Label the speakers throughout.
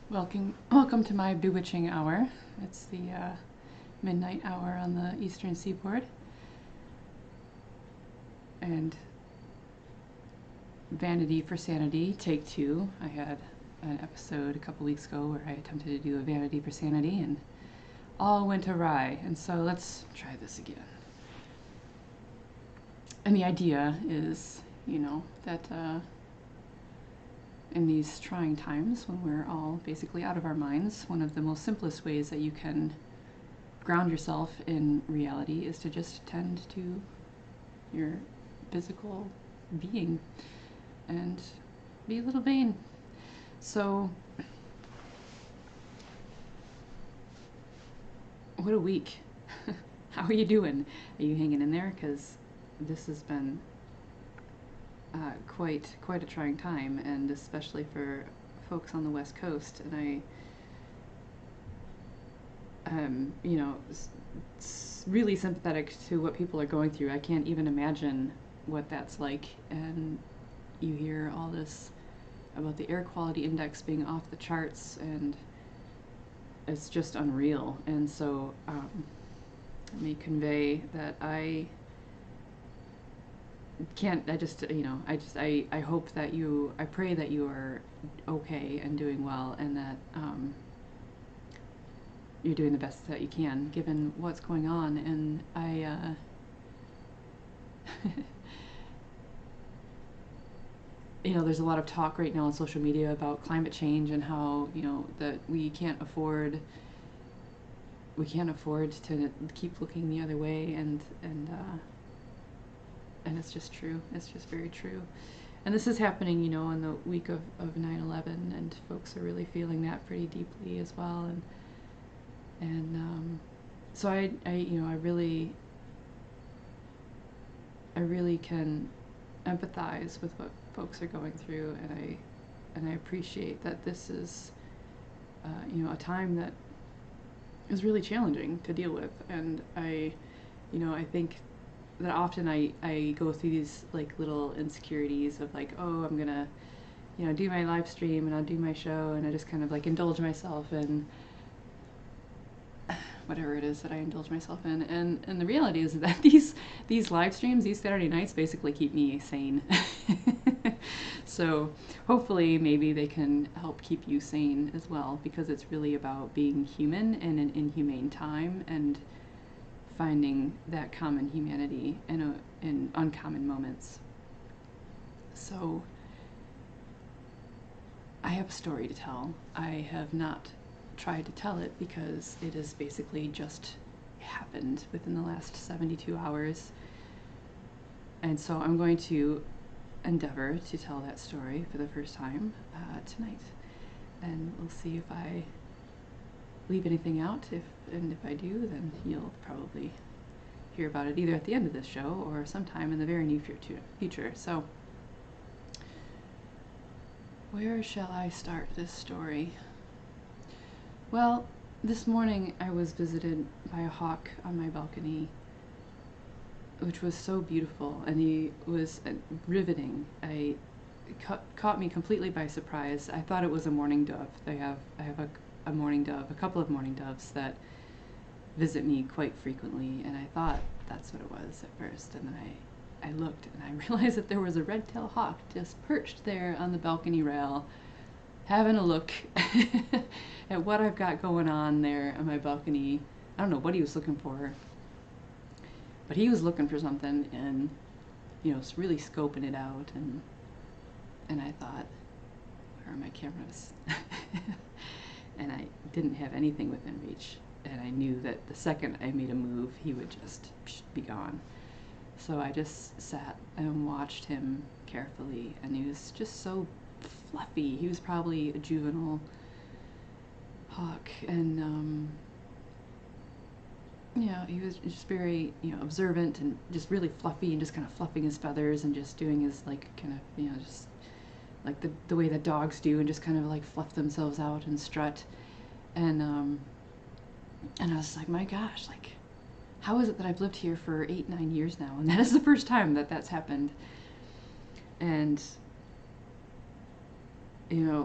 Speaker 1: Welcome to my bewitching hour. It's the midnight hour on the eastern seaboard. And Vanity for Sanity, take two. I had an episode a couple weeks ago where I attempted to do a Vanity for Sanity and all went awry. And so let's try this again. And the idea is, that in these trying times when we're all basically out of our minds, one of the most simplest ways that you can ground yourself in reality is to just tend to your physical being and be a little vain. So, what a week. How are you doing? Are you hanging in there? Because this has been quite a trying time, and especially for folks on the West Coast. And really sympathetic to what people are going through. I can't even imagine what that's like. And you hear all this about the air quality index being off the charts, and it's just unreal. And so let me convey that I hope that I pray that you are okay and doing well, and that you're doing the best that you can given what's going on. And there's a lot of talk right now on social media about climate change and how, that we can't afford to keep looking the other way, and it's just true. It's just very true. And this is happening, in the week of 9/11, and folks are really feeling that pretty deeply as well. And so I really can empathize with what folks are going through, and I appreciate that this is a time that is really challenging to deal with. And I think that often I go through these like little insecurities of like, oh, I'm gonna do my live stream and I'll do my show, and I just kind of like indulge myself in whatever it is that I indulge myself in. And the reality is that these live streams, these Saturday nights, basically keep me sane. So hopefully maybe they can help keep you sane as well, because it's really about being human in an inhumane time and finding that common humanity in uncommon moments. So I have a story to tell. I have not tried to tell it because it has basically just happened within the last 72 hours. And so I'm going to endeavor to tell that story for the first time tonight. And we'll see if I leave anything out. And if I do, then you'll probably hear about it either at the end of this show or sometime in the very near future. So, where shall I start this story? Well, this morning I was visited by a hawk on my balcony, which was so beautiful, and he was riveting. It caught me completely by surprise. I thought it was a mourning dove. I have a mourning dove, a couple of mourning doves that visit me quite frequently, and I thought that's what it was at first. And then I looked and I realized that there was a red-tailed hawk just perched there on the balcony rail, having a look at what I've got going on there on my balcony. I don't know what he was looking for, but he was looking for something, and really scoping it out. And I thought, where are my cameras? And I didn't have anything within reach, and I knew that the second I made a move, he would just be gone. So I just sat and watched him carefully, and he was just so fluffy. He was probably a juvenile hawk, and he was just very observant and just really fluffy, and just kind of fluffing his feathers and just doing his like kind of just like the way that dogs do, and just kind of like fluff themselves out and strut. And I was like, my gosh, like, how is it that I've lived here for 8-9 years now, and that is the first time that that's happened? And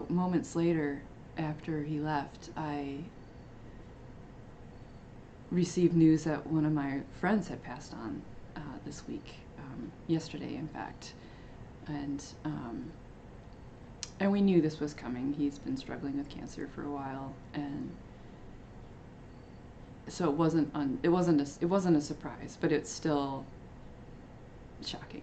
Speaker 1: moments later, after he left, I received news that one of my friends had passed on this week, yesterday, in fact, and we knew this was coming. He's been struggling with cancer for a while, and so it wasn't a surprise, but it's still shocking,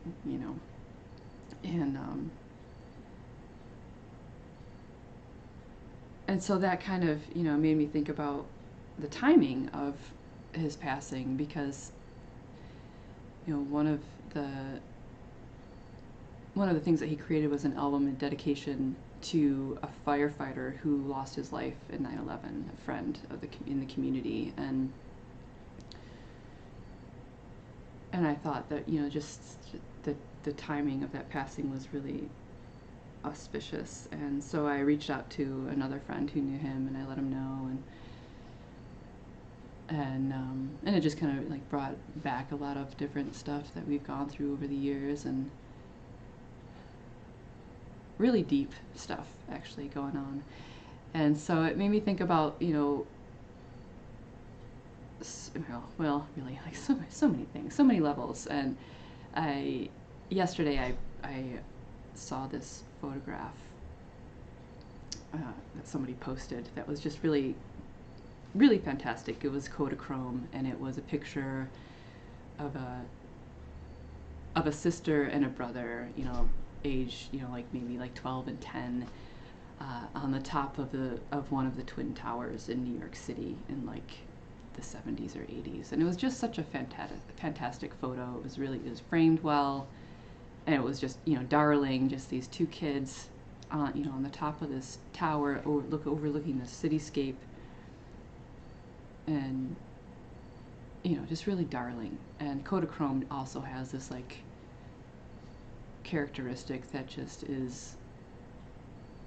Speaker 1: and so that kind of made me think about the timing of his passing, because one of the things that he created was an album in dedication to a firefighter who lost his life in 9/11, a friend in the community, and I thought that just the timing of that passing was really auspicious, and so I reached out to another friend who knew him, and I let him know, and it just kind of like brought back a lot of different stuff that we've gone through over the years, and really deep stuff actually going on. And so it made me think about really like so many things, so many levels. And yesterday I saw this photograph that somebody posted that was just really fantastic. It was Kodachrome, and it was a picture of a sister and a brother, age, like maybe like 12 and 10, on the top of one of the Twin Towers in New York City in like the 70s or 80s. And it was just such a fantastic photo. It was framed well, and it was just, darling, just these two kids on the top of this tower overlooking the cityscape, and just really darling. And Kodachrome also has this like characteristic that just is,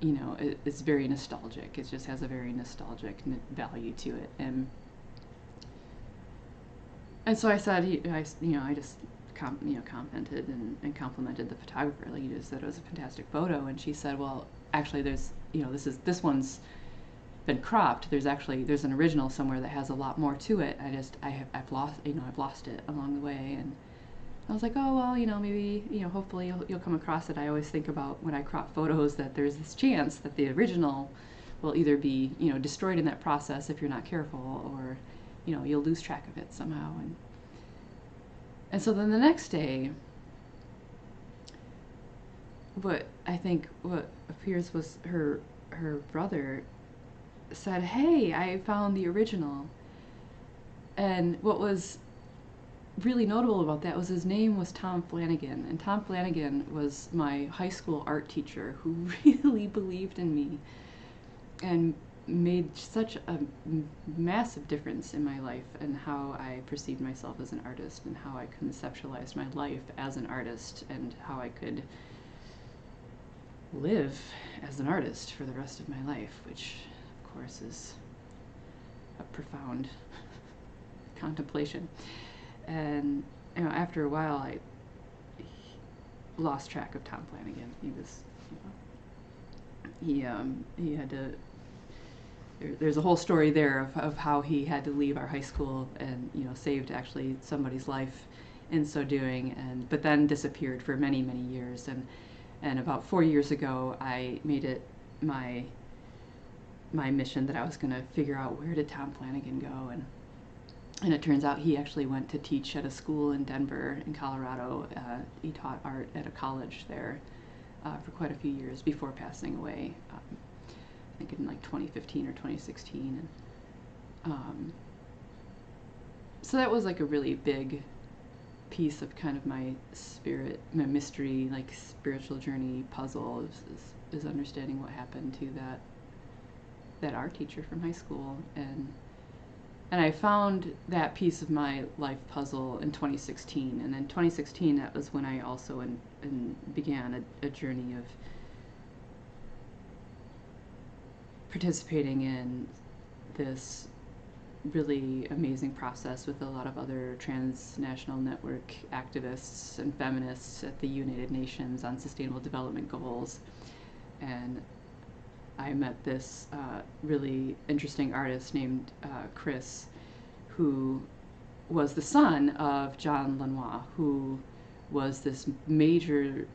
Speaker 1: it's very nostalgic. It just has a very nostalgic value to it, and so I said, I just commented and complimented the photographer, like, you just said it was a fantastic photo. And she said, well, actually, there's this one's been cropped. There's an original somewhere that has a lot more to it. I've lost it along the way. And I was like, oh, well, maybe, hopefully you'll come across it. I always think about when I crop photos that there's this chance that the original will either be, destroyed in that process if you're not careful, or, you'll lose track of it somehow. And so then the next day, what appears was her brother said, hey, I found the original. And what was really notable about that was his name was Tom Flanagan, and Tom Flanagan was my high school art teacher who really believed in me and made such a massive difference in my life and how I perceived myself as an artist, and how I conceptualized my life as an artist, and how I could live as an artist for the rest of my life, which of course is a profound contemplation. And after a while, I lost track of Tom Flanagan. He had to. There's a whole story there of how he had to leave our high school and saved actually somebody's life in so doing, but then disappeared for many years. And about 4 years ago, I made it my mission that I was going to figure out, where did Tom Flanagan go, and it turns out he actually went to teach at a school in Denver, in Colorado. He taught art at a college there for quite a few years before passing away. I think in like 2015 or 2016. And so that was like a really big piece of kind of my mystery, like spiritual journey puzzle, is understanding what happened to that art teacher from high school. And I found that piece of my life puzzle in 2016. And in 2016, that was when I also began a journey of participating in this really amazing process with a lot of other transnational network activists and feminists at the United Nations on Sustainable Development Goals. And I met this really interesting artist named Chris, who was the son of John Lenoir, who was this major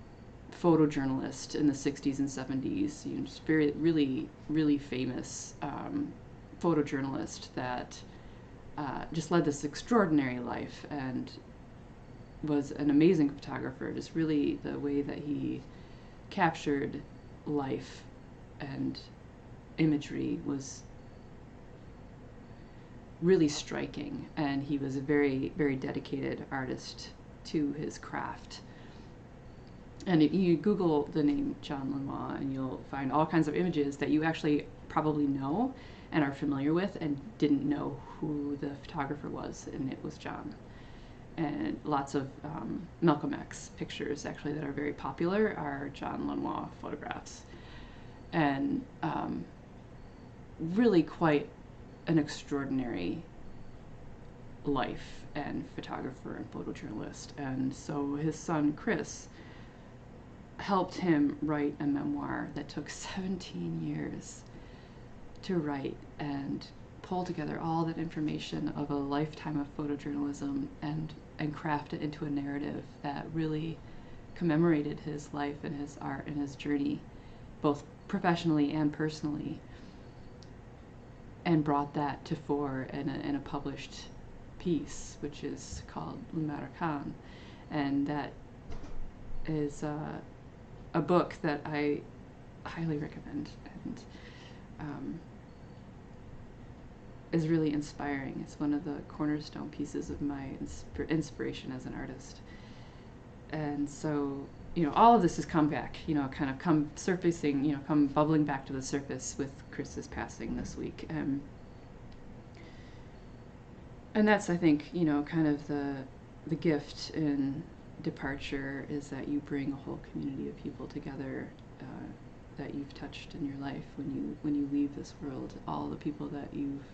Speaker 1: photojournalist in the 60s and 70s, just very, really, really famous photojournalist that just led this extraordinary life and was an amazing photographer. Just really the way that he captured life and imagery was really striking, and he was a very, very dedicated artist to his craft. And if you Google the name John Lenoir, and you'll find all kinds of images that you actually probably know and are familiar with and didn't know who the photographer was, and it was John. And lots of Malcolm X pictures actually that are very popular are John Lenoir photographs. And really quite an extraordinary life and photographer and photojournalist. And so his son Chris helped him write a memoir that took 17 years to write and pull together all that information of a lifetime of photojournalism and craft it into a narrative that really commemorated his life and his art and his journey, both professionally and personally, and brought that to fore in a published piece, which is called L'Americain. And that is a book that I highly recommend, and is really inspiring. It's one of the cornerstone pieces of my inspiration as an artist. And so, all of this has come back, kind of come surfacing, come bubbling back to the surface with Chris's passing this week. And that's, I think, kind of the gift in departure, is that you bring a whole community of people together that you've touched in your life when you leave this world. All the people that you've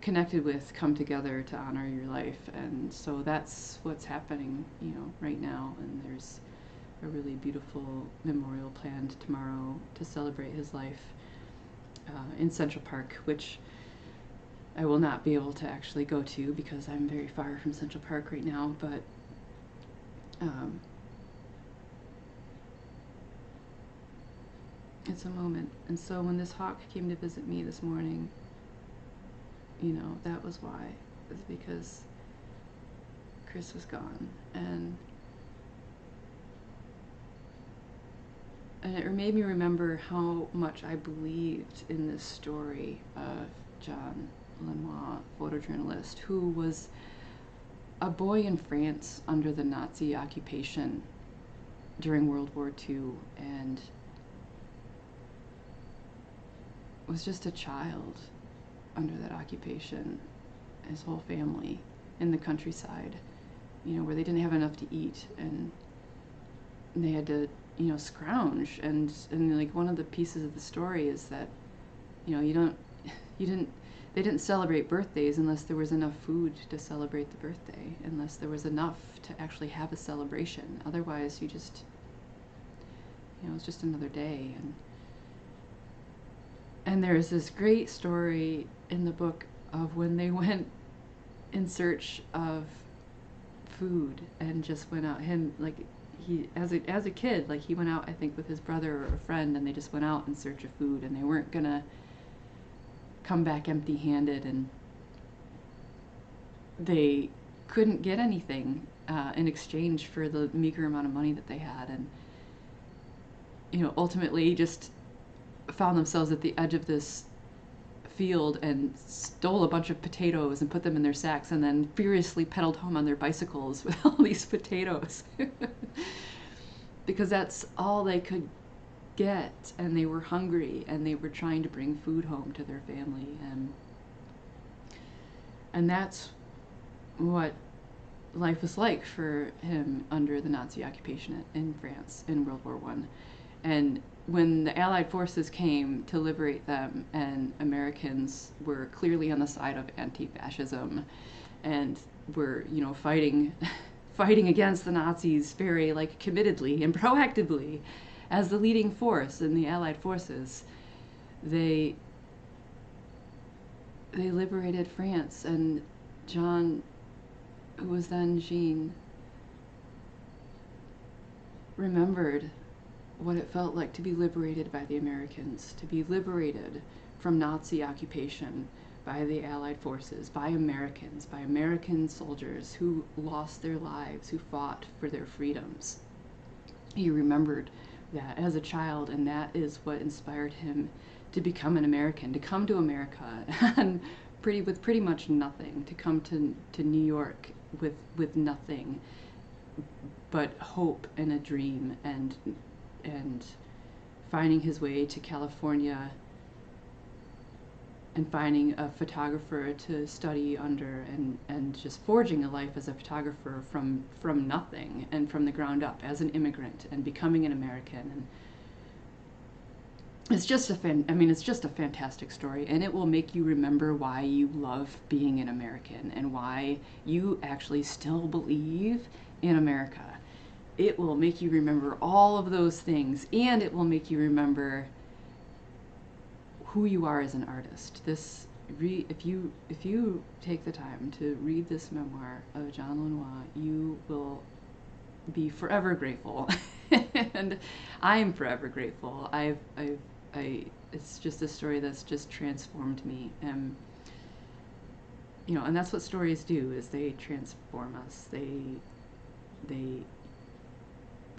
Speaker 1: connected with come together to honor your life, and so that's what's happening, right now. And there's a really beautiful memorial planned tomorrow to celebrate his life in Central Park, which I will not be able to actually go to because I'm very far from Central Park right now, but it's a moment. And so when this hawk came to visit me this morning, that was why. It was because Chris was gone, and it made me remember how much I believed in this story of John Lenoir, photojournalist, who was a boy in France under the Nazi occupation during World War II, and was just a child under that occupation, his whole family in the countryside, where they didn't have enough to eat, and they had to, scrounge. And like one of the pieces of the story is that, they didn't celebrate birthdays unless there was enough food to celebrate the birthday, unless there was enough to actually have a celebration. Otherwise, you just, it's just another day. And there's this great story in the book of when they went in search of food and just went out. He as a kid, like he went out, I think, with his brother or a friend, and they just went out in search of food, and they weren't gonna come back empty-handed, and they couldn't get anything in exchange for the meager amount of money that they had, and ultimately just found themselves at the edge of this field and stole a bunch of potatoes and put them in their sacks, and then furiously pedaled home on their bicycles with all these potatoes because that's all they could get, and they were hungry, and they were trying to bring food home to their family, and that's what life was like for him under the Nazi occupation in France in World War I. And when the Allied forces came to liberate them, and Americans were clearly on the side of anti-fascism and were, fighting against the Nazis very committedly and proactively, as the leading force in the Allied forces, they liberated France, and John, who was then Jean, remembered what it felt like to be liberated by the Americans, to be liberated from Nazi occupation by the Allied forces, by Americans, by American soldiers who lost their lives, who fought for their freedoms. He remembered that as a child, and that is what inspired him to become an American, to come to America and with pretty much nothing, to come to New York with nothing but hope and a dream, and finding his way to California and finding a photographer to study under, and just forging a life as a photographer from nothing and from the ground up as an immigrant and becoming an American. And it's just it's just a fantastic story, and it will make you remember why you love being an American and why you actually still believe in America. It will make you remember all of those things, and it will make you remember who you are as an artist. If you take the time to read this memoir of John Lenoir, you will be forever grateful, and I am forever grateful. It's just a story that's just transformed me, and and that's what stories do, is they transform us. They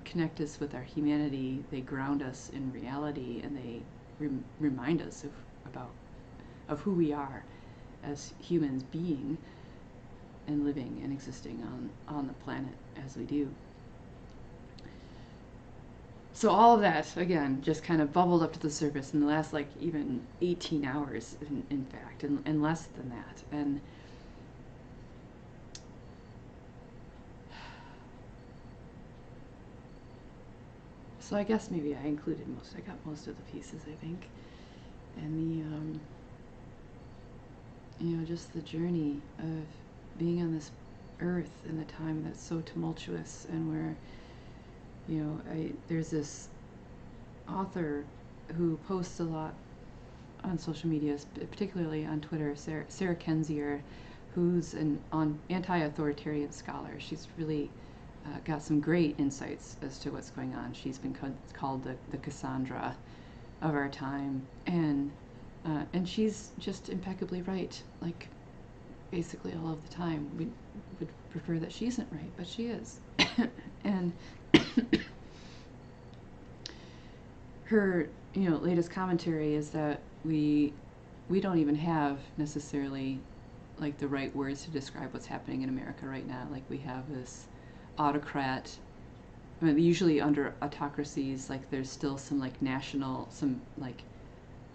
Speaker 1: connect us with our humanity. They ground us in reality, and they remind us of who we are as humans, being and living and existing on the planet as we do. So all of that, again, just kind of bubbled up to the surface in the last, even 18 hours, in fact, and less than that. And so I guess maybe I got most of the pieces, I think. And just the journey of being on this earth in a time that's so tumultuous, and where, there's this author who posts a lot on social media, particularly on Twitter, Sarah Kendzior, who's an anti-authoritarian scholar. She's really got some great insights as to what's going on. She's been called the Cassandra of our time, and she's just impeccably right, basically all of the time. We would prefer that she isn't right, but she is. And her latest commentary is that we don't even have necessarily the right words to describe what's happening in America right now. We have this autocrat. Usually under autocracies, there's still some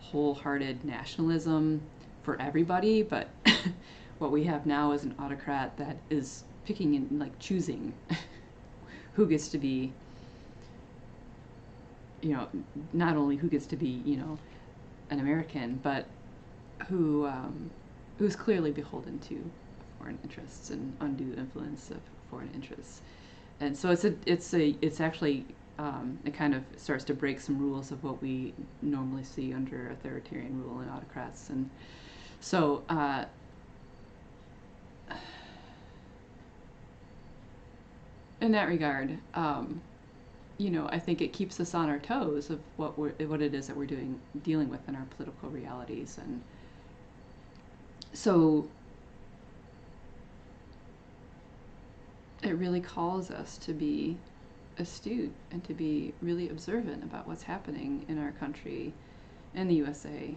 Speaker 1: wholehearted nationalism for everybody, but what we have now is an autocrat that is picking and choosing who gets to be, not only who gets to be, an American, but who's clearly beholden to foreign interests and undue influence of foreign interests. And so it's actually it kind of starts to break some rules of what we normally see under authoritarian rule and autocrats. And so in that regard, I think it keeps us on our toes of what it is that we're dealing with in our political realities. And so it really calls us to be astute and to be really observant about what's happening in our country, in the USA.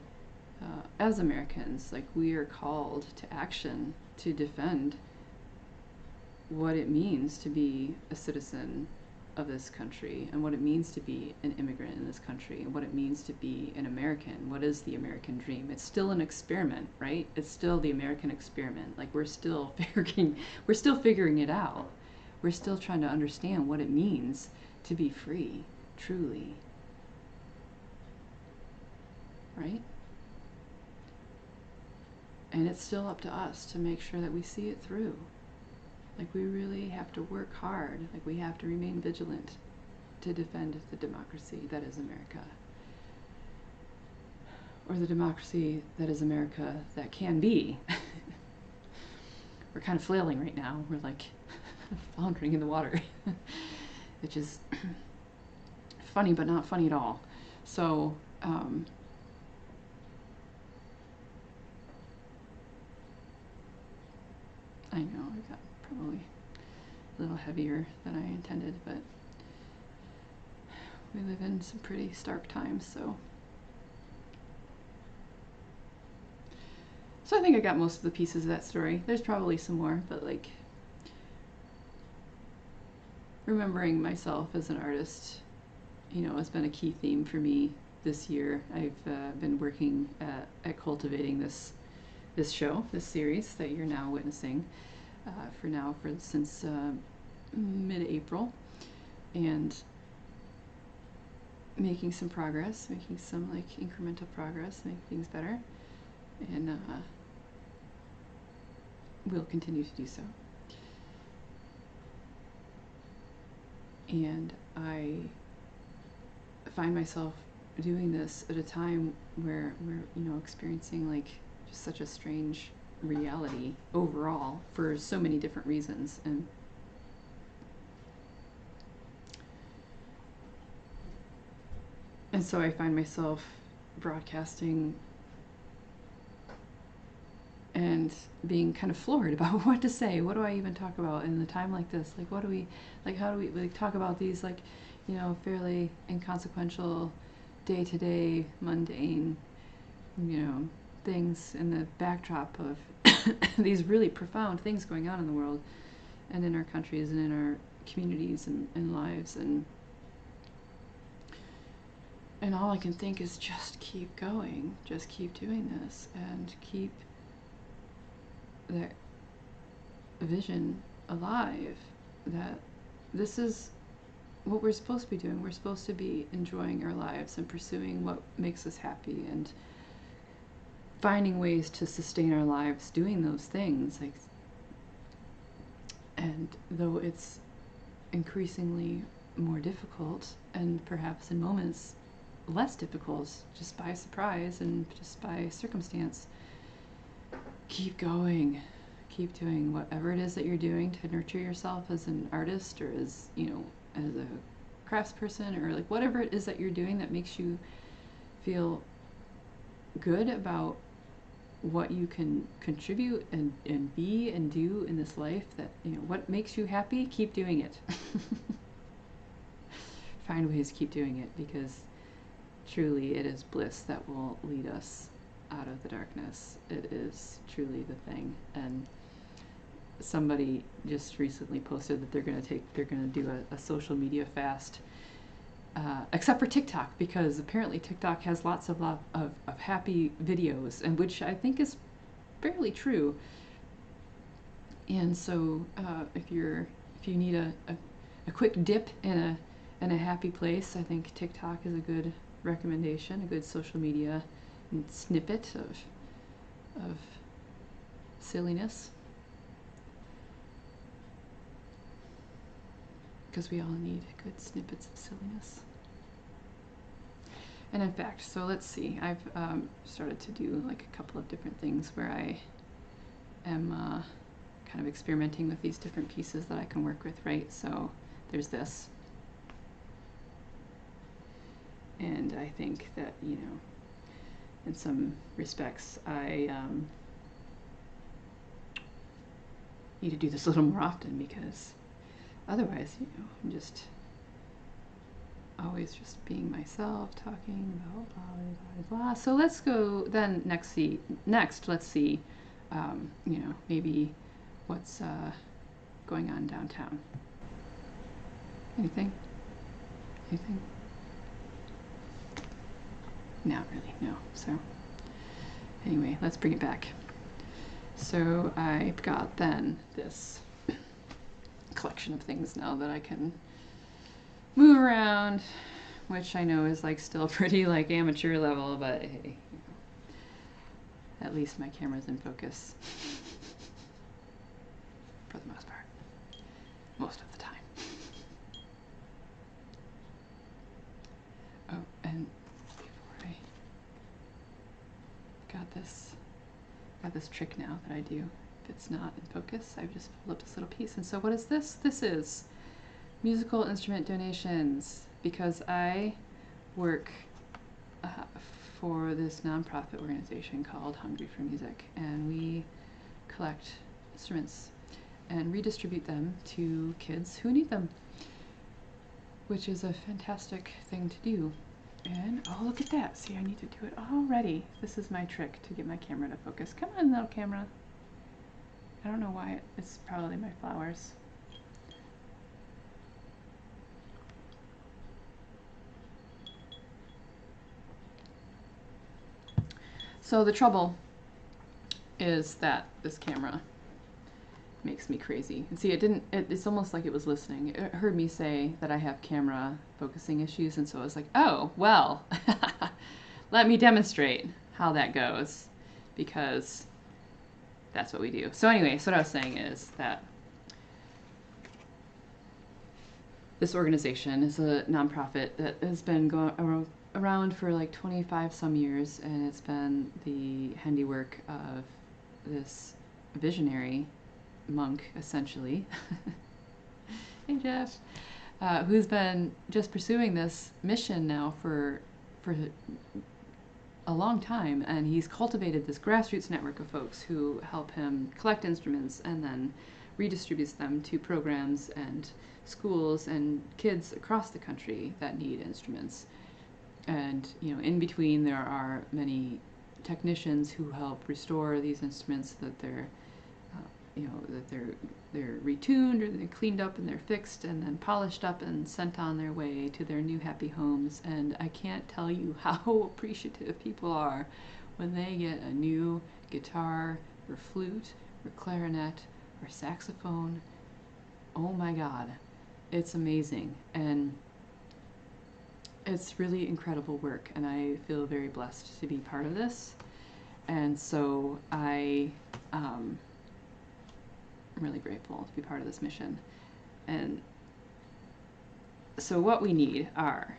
Speaker 1: As Americans, we are called to action to defend what it means to be a citizen of this country, and what it means to be an immigrant in this country, and what it means to be an American. What is the American dream? It's still an experiment, right? It's still the American experiment. We're still figuring it out. We're still trying to understand what it means to be free, truly. Right? And it's still up to us to make sure that we see it through. We really have to work hard. We have to remain vigilant to defend the democracy that is America. Or the democracy that is America that can be. We're kind of flailing right now. We're like floundering in the water, which is funny, but not funny at all. So, I know I got probably a little heavier than I intended, but we live in some pretty stark times, so. So I think I got most of the pieces of that story. There's probably some more, but like remembering myself as an artist, you know, has been a key theme for me this year. I've been working at cultivating this show, this series that you're now witnessing since mid-April, and making some progress, making some like incremental progress, making things better, and we'll continue to do so. And I find myself doing this at a time where we're, you know, experiencing like just such a strange reality overall for so many different reasons. And so I find myself broadcasting and being kind of floored about what to say. What do I even talk about in a time like this? Like, what do we, like, how do we like talk about these, like, you know, fairly inconsequential, day-to-day, mundane, you know, things in the backdrop of these really profound things going on in the world and in our countries and in our communities and lives, and all I can think is just keep going, just keep doing this, and keep that vision alive, that this is what we're supposed to be doing. We're supposed to be enjoying our lives and pursuing what makes us happy and finding ways to sustain our lives doing those things. Like, and though it's increasingly more difficult, and perhaps in moments less difficult, just by surprise and just by circumstance, keep going, keep doing whatever it is that you're doing to nurture yourself as an artist, or as, you know, as a craftsperson, or like whatever it is that you're doing that makes you feel good about what you can contribute and be and do in this life, that, you know, what makes you happy, keep doing it. Find ways to keep doing it, because truly it is bliss that will lead us out of the darkness. It is truly the thing. And somebody just recently posted that they're going to do a social media fast, except for TikTok, because apparently TikTok has lots of happy videos, and which I think is fairly true. And so if you need a quick dip in a happy place, I think TikTok is a good recommendation, a good social media snippet of silliness, because we all need good snippets of silliness. And in fact, so let's see, I've started to do like a couple of different things where I am kind of experimenting with these different pieces that I can work with, right? So there's this. And I think that, you know, in some respects, I need to do this a little more often, because otherwise, you know, I'm just always just being myself, talking about blah, blah, blah, blah. So let's go then next, let's see, you know, maybe what's going on downtown. Anything? Anything? Not really, no. So anyway, let's bring it back. So I've got then this collection of things now that I can move around, which I know is like still pretty like amateur level, but hey, you know, at least my camera's in focus for the most part, most of the time. got this trick now that I do. If it's not in focus, I just pull up this little piece. And so what is this? This is musical instrument donations, because I work for this nonprofit organization called Hungry for Music, and we collect instruments and redistribute them to kids who need them, which is a fantastic thing to do. And oh, look at that. See, I need to do it already. This is my trick to get my camera to focus. Come on, little camera. I don't know why. It's probably my flowers. So the trouble is that this camera makes me crazy. And see, it's almost like it was listening. It heard me say that I have camera focusing issues, and so I was like, oh, well, let me demonstrate how that goes, because that's what we do. So anyway, so what I was saying is that this organization is a nonprofit that has been going around for like 25 some years, and it's been the handiwork of this visionary monk, essentially. Hey Jeff, who's been just pursuing this mission now for a long time, and he's cultivated this grassroots network of folks who help him collect instruments and then redistributes them to programs and schools and kids across the country that need instruments. And in between there are many technicians who help restore these instruments so that they're they're retuned, or they're cleaned up and they're fixed and then polished up and sent on their way to their new happy homes. And I can't tell you how appreciative people are when they get a new guitar or flute or clarinet or saxophone. Oh my God, it's amazing. And it's really incredible work, and I feel very blessed to be part of this. And so I'm really grateful to be part of this mission. And so what we need are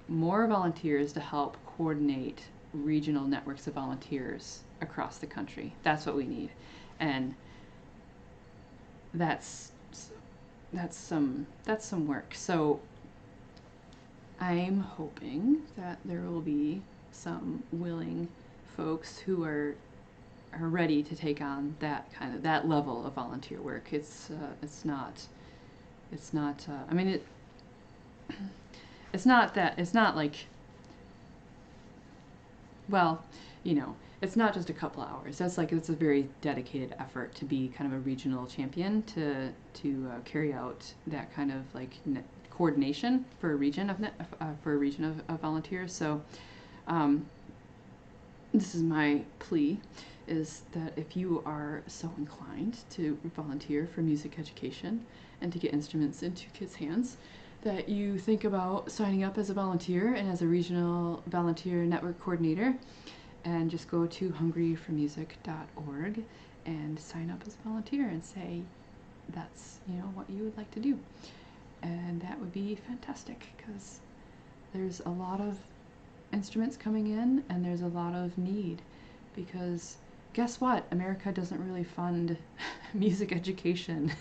Speaker 1: more volunteers to help coordinate regional networks of volunteers across the country. That's what we need. And that's some work. So I'm hoping that there will be some willing folks who are ready to take on that level of volunteer work. It's not I mean, it's not like, well, it's not just a couple hours. It's a very dedicated effort to be kind of a regional champion to carry out that kind of like coordination for a region of volunteers. So this is my plea, is that if you are so inclined to volunteer for music education and to get instruments into kids' hands, that you think about signing up as a volunteer and as a regional volunteer network coordinator, and just go to hungryformusic.org and sign up as a volunteer and say that's what you would like to do. And that would be fantastic, because there's a lot of instruments coming in and there's a lot of need, because guess what? America doesn't really fund music education.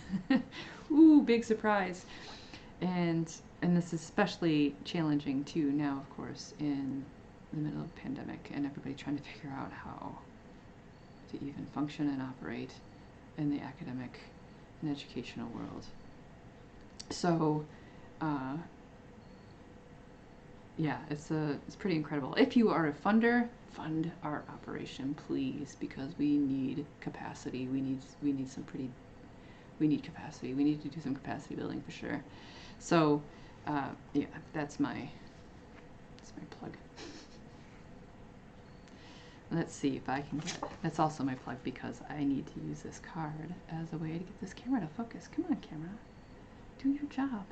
Speaker 1: Ooh, big surprise. And this is especially challenging too now, of course, in the middle of a pandemic and everybody trying to figure out how to even function and operate in the academic and educational world. So yeah, it's pretty incredible. If you are a funder, fund our operation, please, because we need capacity. We need capacity. We need to do some capacity building for sure. So yeah, that's my plug. Let's see if I can get, that's also my plug, because I need to use this card as a way to get this camera to focus. Come on, camera, do your job.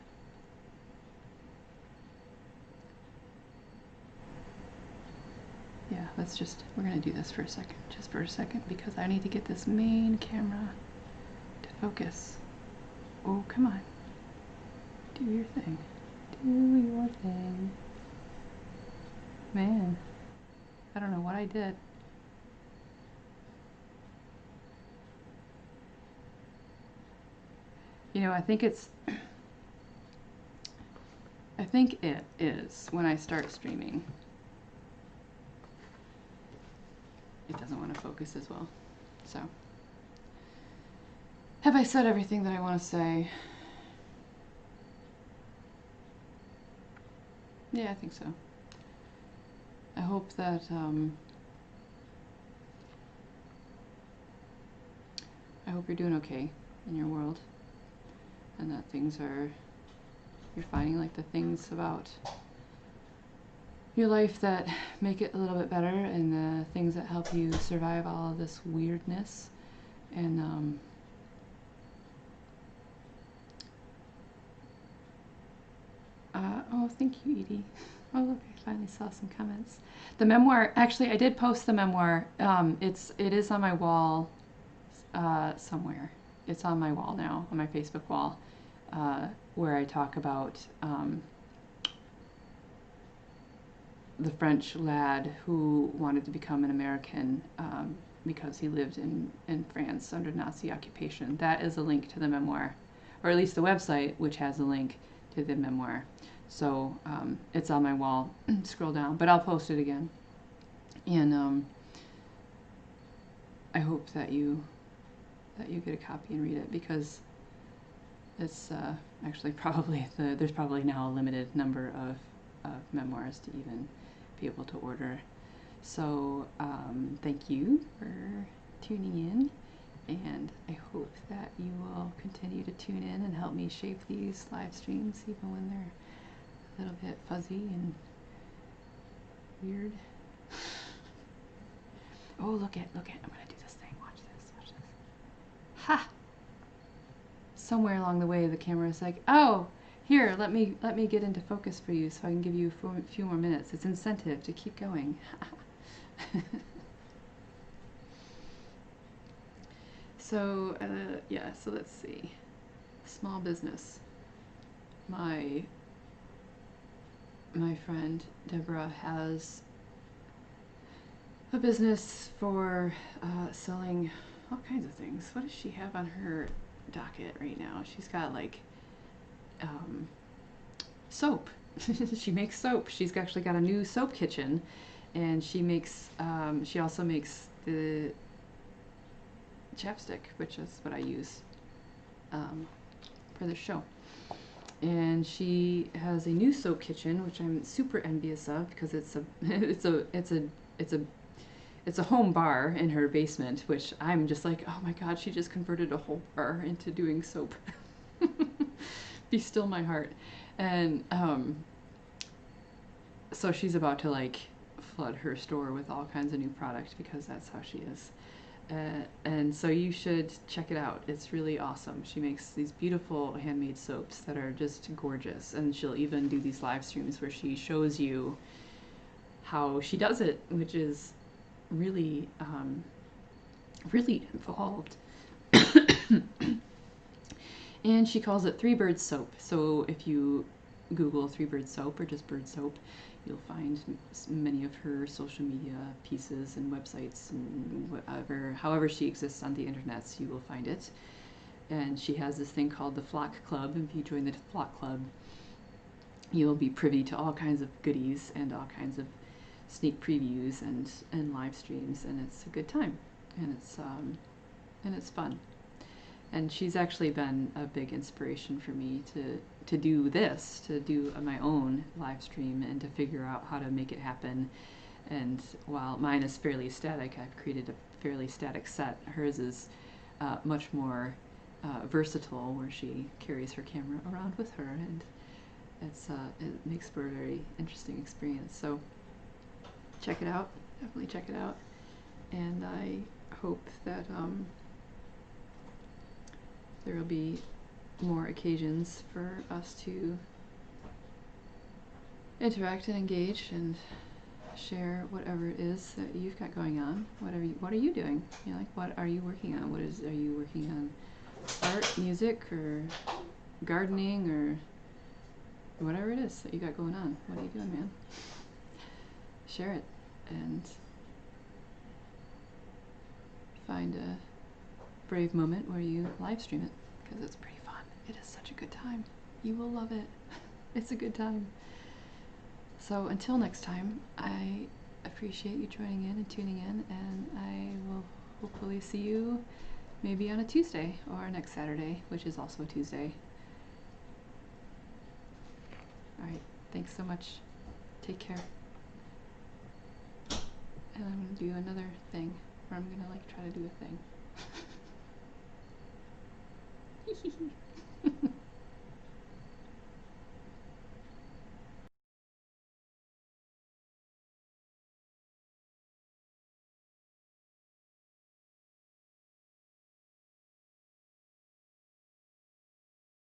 Speaker 1: Yeah, we're gonna do this for a second, just for a second, because I need to get this main camera to focus. Oh, come on, do your thing, do your thing. Man, I don't know what I did. You know, I think it is when I start streaming. It doesn't want to focus as well. So, have I said everything that I want to say? Yeah, I think so. I hope that I hope you're doing okay in your world, and that you're finding like the things about your life that make it a little bit better, and the things that help you survive all of this weirdness. And oh, thank you, Edie. Oh, look, I finally saw some comments. The memoir, actually, I did post the memoir. It is on my wall somewhere. It's on my wall now, on my Facebook wall, where I talk about the French lad who wanted to become an American because he lived in France under Nazi occupation. That is a link to the memoir, or at least the website, which has a link to the memoir. So it's on my wall. Scroll down, but I'll post it again. And I hope that you get a copy and read it, because it's actually probably there's probably now a limited number of memoirs to even be able to order. So thank you for tuning in, and I hope that you will continue to tune in and help me shape these live streams, even when they're a little bit fuzzy and weird. Oh, look at, I'm gonna do this thing. Watch this. Ha! Somewhere along the way, the camera is like, oh, here, let me get into focus for you, so I can give you a few more minutes. It's incentive to keep going. So yeah, so let's see. Small business. My friend Deborah has a business for selling all kinds of things. What does she have on her docket right now? She's got like soap. She makes soap. She's actually got a new soap kitchen, and she also makes the chapstick, which is what I use for the show. And she has a new soap kitchen, which I'm super envious of, because it's a home bar in her basement, which I'm just like, oh my god, she just converted a whole bar into doing soap. Be still my heart. And so she's about to like flood her store with all kinds of new products, because that's how she is. And so you should check it out. It's really awesome. She makes these beautiful handmade soaps that are just gorgeous, and she'll even do these live streams where she shows you how she does it, which is really really involved. And she calls it 3 Birds Soap. So if you Google 3 Birds Soap or just Bird Soap, you'll find many of her social media pieces and websites and however she exists on the internet, you will find it. And she has this thing called the Flock Club, and if you join the Flock Club, you'll be privy to all kinds of goodies and all kinds of sneak previews and live streams, and it's a good time, and it's fun. And she's actually been a big inspiration for me to do this, to do my own live stream, and to figure out how to make it happen. And while mine is fairly static, I've created a fairly static set. Hers is much more versatile, where she carries her camera around with her, and it makes for a very interesting experience. So check it out, definitely check it out. And I hope that there will be more occasions for us to interact and engage and share whatever it is that you've got going on. What are you doing? You know, like, what are you working on? Are you working on art, music, or gardening, or whatever it is that you got going on? What are you doing, man? Share it and find a brave moment where you live stream it, because it's pretty fun. It is such a good time. You will love it. It's a good time. So until next time, I appreciate you joining in and tuning in, and I will hopefully see you maybe on a Tuesday or next Saturday, which is also a Tuesday. Alright, thanks so much. Take care. And I'm going to do another thing where I'm going to like try to do a thing.